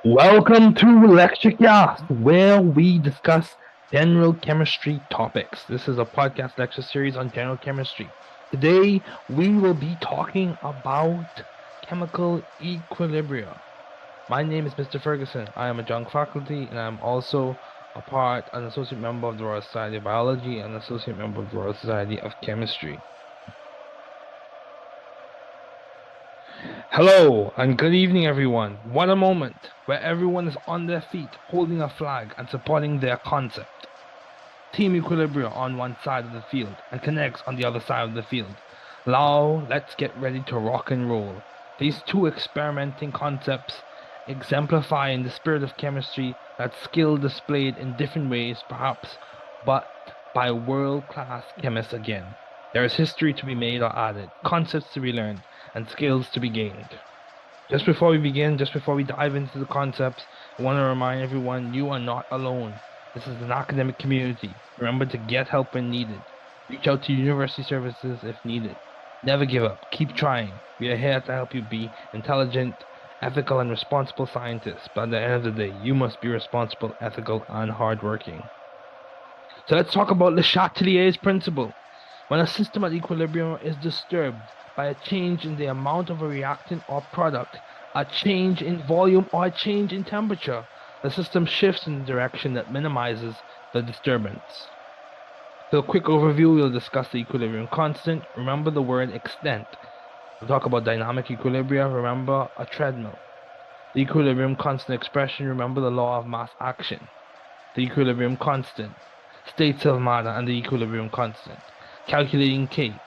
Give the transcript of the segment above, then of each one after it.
Welcome to Lecture Cast, where we discuss general chemistry topics. This is a podcast lecture series on general chemistry. Today, we will be talking about chemical equilibria. My name is Mr. Ferguson. I am a young faculty, and I'm also an associate member of the Royal Society of Biology and an associate member of the Royal Society of Chemistry. Hello and good evening, everyone. What a moment where everyone is on their feet, holding a flag and supporting their concept. Team Equilibria on one side of the field and Connects on the other side of the field. Now, let's get ready to rock and roll. These two experimenting concepts exemplify in the spirit of chemistry that skill displayed in different ways, perhaps, but by world-class chemists again. There is history to be made or added, concepts to be learned, and skills to be gained. Just before we dive into the concepts, I want to remind everyone you are not alone. This is an academic community. Remember to get help when needed. Reach out to university services if needed. Never give up. Keep trying. We are here to help you be intelligent, ethical, and responsible scientists. But at the end of the day, you must be responsible, ethical, and hardworking. So let's talk about Le Chatelier's principle. When a system at equilibrium is disturbed by a change in the amount of a reactant or product, a change in volume, or a change in temperature, the system shifts in the direction that minimizes the disturbance. So a quick overview, we'll discuss the equilibrium constant. Remember the word extent. We'll talk about dynamic equilibria. Remember a treadmill. The equilibrium constant expression. Remember the law of mass action. The equilibrium constant. States of matter and the equilibrium constant. Calculating K.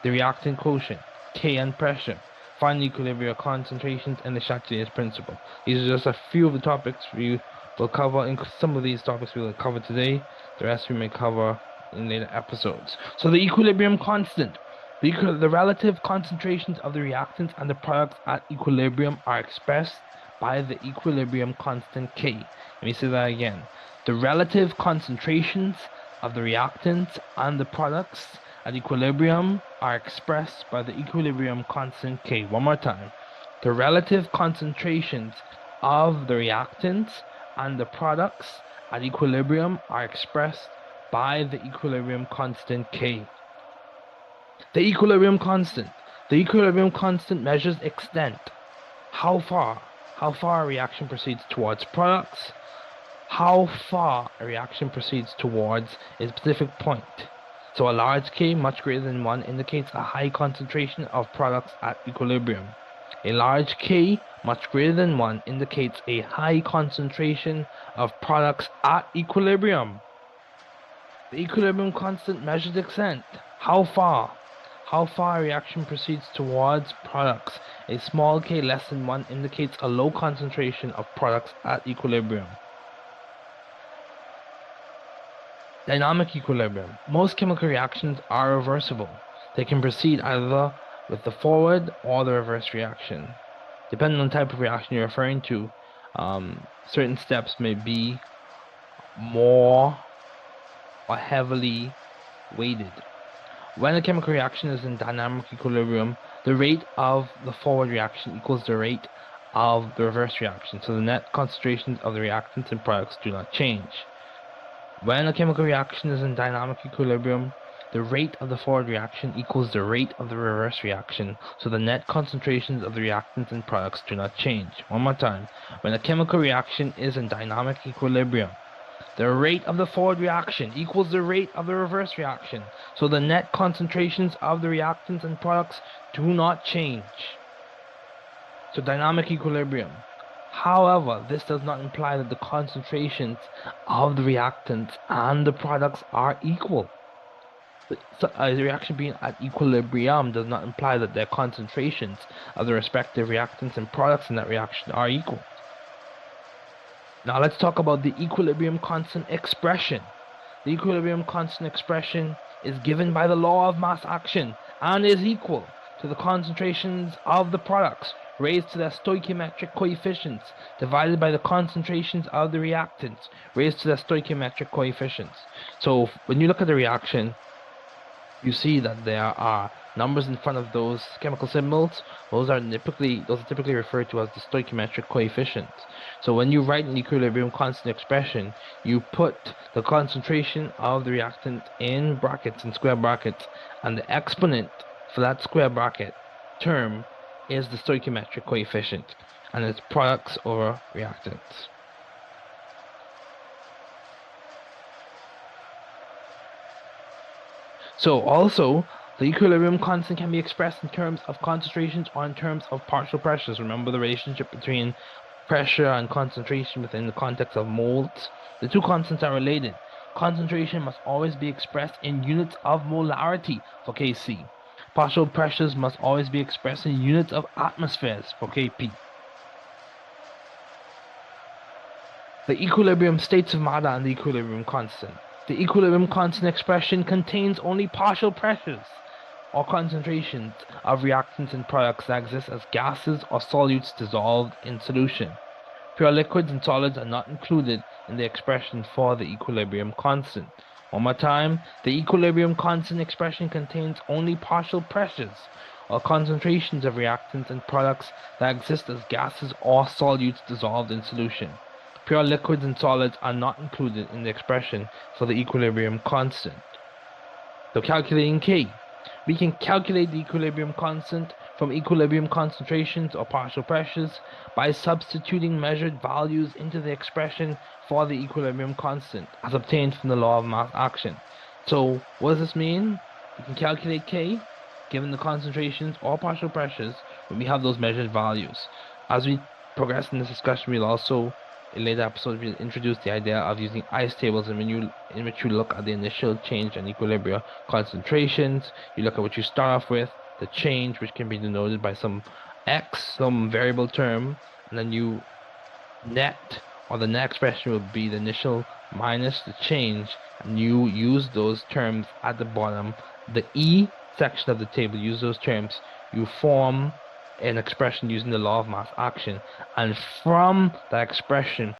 The reactant quotient. K and pressure. Find the equilibrium concentrations and the Chatelier's principle. These are just a few of the topics we will cover. In some of these topics we will cover today. The rest we may cover in later episodes. So the equilibrium constant. The relative concentrations of the reactants and the products at equilibrium are expressed by the equilibrium constant K. Let me say that again. The relative concentrations of the reactants and the products at equilibrium are expressed by the equilibrium constant K. One more time. The relative concentrations of the reactants and the products at equilibrium are expressed by the equilibrium constant K. The equilibrium constant. The equilibrium constant measures extent. How far a reaction proceeds towards products, how far a reaction proceeds towards a specific point. So a large K, much greater than 1, indicates a high concentration of products at equilibrium. A large K, much greater than 1, indicates a high concentration of products at equilibrium. The equilibrium constant measures extent. How far a reaction proceeds towards products. A small K less than 1 indicates a low concentration of products at equilibrium. Dynamic equilibrium. Most chemical reactions are reversible. They can proceed either with the forward or the reverse reaction. Depending on the type of reaction you're referring to, certain steps may be more or heavily weighted. When a chemical reaction is in dynamic equilibrium, the rate of the forward reaction equals the rate of the reverse reaction, so the net concentrations of the reactants and products do not change. When a chemical reaction is in dynamic equilibrium, the rate of the forward reaction equals the rate of the reverse reaction, so the net concentrations of the reactants and products do not change. One more time. When a chemical reaction is in dynamic equilibrium, the rate of the forward reaction equals the rate of the reverse reaction, so the net concentrations of the reactants and products do not change. So dynamic equilibrium. However, this does not imply that the concentrations of the reactants and the products are equal. So a reaction being at equilibrium does not imply that their concentrations of the respective reactants and products in that reaction are equal. Now let's talk about the equilibrium constant expression. The equilibrium constant expression is given by the law of mass action and is equal to the concentrations of the products raised to their stoichiometric coefficients divided by the concentrations of the reactants raised to their stoichiometric coefficients. So when you look at the reaction, you see that there are numbers in front of those chemical symbols, those are typically referred to as the stoichiometric coefficient. So when you write an equilibrium constant expression, you put the concentration of the reactant in brackets, in square brackets, and the exponent for that square bracket term is the stoichiometric coefficient, and it's products over reactants. So also, the equilibrium constant can be expressed in terms of concentrations or in terms of partial pressures. Remember the relationship between pressure and concentration within the context of moles? The two constants are related. Concentration must always be expressed in units of molarity for Kc. Partial pressures must always be expressed in units of atmospheres for Kp. The equilibrium states of matter and the equilibrium constant. The equilibrium constant expression contains only partial pressures or concentrations of reactants and products that exist as gases or solutes dissolved in solution. Pure liquids and solids are not included in the expression for the equilibrium constant. One more time, the equilibrium constant expression contains only partial pressures or concentrations of reactants and products that exist as gases or solutes dissolved in solution. Pure liquids and solids are not included in the expression for the equilibrium constant. So calculating K. We can calculate the equilibrium constant from equilibrium concentrations or partial pressures by substituting measured values into the expression for the equilibrium constant as obtained from the law of mass action. So what does this mean? We can calculate K given the concentrations or partial pressures when we have those measured values. As we progress in this discussion, we'll also in later episodes we'll introduce the idea of using ice tables in which you look at the initial change in equilibria concentrations. You look at what you start off with, the change, which can be denoted by some x, some variable term, and then you net, or the net expression will be the initial minus the change, and you use those terms at the bottom, the E section of the table, use those terms, you form an expression using the law of mass action, and from that expression